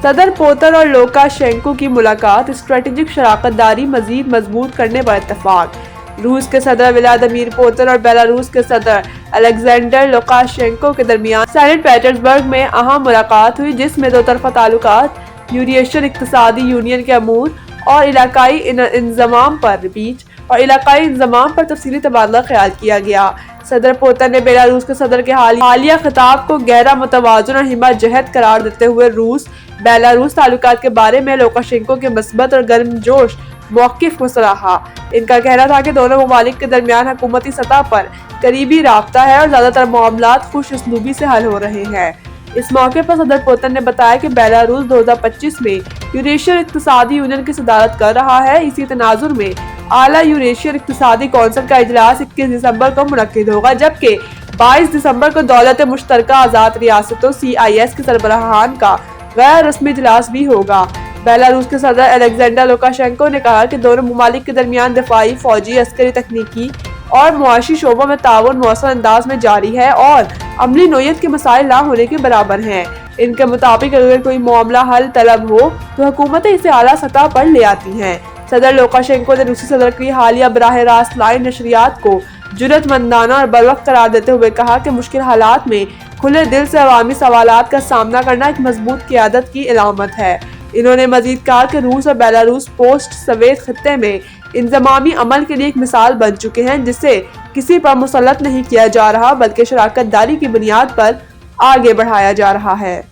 صدر پوتن اور لوکاشینکو کی ملاقات، اسٹریٹجک شراکت داری مزید مضبوط کرنے پر اتفاق۔ روس کے صدر ولادیمیر پوتن اور بیلاروس کے صدر الیگزینڈر لوکاشینکو کے درمیان سینٹ پیٹرز برگ میں اہم ملاقات ہوئی، جس میں دو طرفہ تعلقات، یوریشین اقتصادی یونین کے امور اور علاقائی انضمام پر تفصیلی تبادلہ خیال کیا گیا۔ صدر پوتن نے بیلاروس کے صدر کے حالیہ خطاب کو غیر متوازن اور ہمت جہت قرار دیتے ہوئے روس بیلاروس تعلقات کے بارے میں لوکاشینکو کے مثبت اور گرمجوش موقف کو سراہا۔ ان کا کہنا تھا کہ دونوں ممالک کے درمیان حکومتی سطح پر قریبی رابطہ ہے اور زیادہ تر معاملات خوش اسلوبی سے حل ہو رہے ہیں۔ اس موقع پر صدر پوتن نے بتایا کہ بیلاروس 2025 میں یوریشین اقتصادی یونین کی صدارت کر رہا ہے۔ اسی تناظر میں اعلیٰ یوریشین اقتصادی کونسل کا اجلاس 21 دسمبر کو منعقد ہوگا، جبکہ 22 دسمبر کو دولت مشترکہ آزاد ریاستوں (CIS) کے سربراہان کا غیر رسمی اجلاس بھی ہوگا۔ بیلاروس کے صدر الیگزینڈر لوکاشینکو نے کہا کہ دونوں ممالک کے درمیان دفاعی، فوجی، عسکری، تکنیکی اور معاشی شعبوں میں تعاون مؤثر انداز میں جاری ہے اور عملی نوعیت کے مسائل نہ ہونے کے برابر ہیں۔ ان کے مطابق اگر کوئی معاملہ حل طلب ہو تو حکومتیں اسے اعلیٰ سطح پر لے آتی ہیں۔ صدر لوکاشینکو نے روسی صدر کی حالیہ براہ راست لائیو نشریات کو جرأت مندانہ اور بروقت قرار دیتے ہوئے کہا کہ مشکل حالات میں کھلے دل سے عوامی سوالات کا سامنا کرنا ایک مضبوط قیادت کی علامت ہے۔ انہوں نے مزید کہا کہ روس اور بیلاروس پوسٹ سوویت خطے میں انضمامی عمل کے لیے ایک مثال بن چکے ہیں، جسے کسی پر مسلط نہیں کیا جا رہا بلکہ شراکت داری کی بنیاد پر آگے بڑھایا جا رہا ہے۔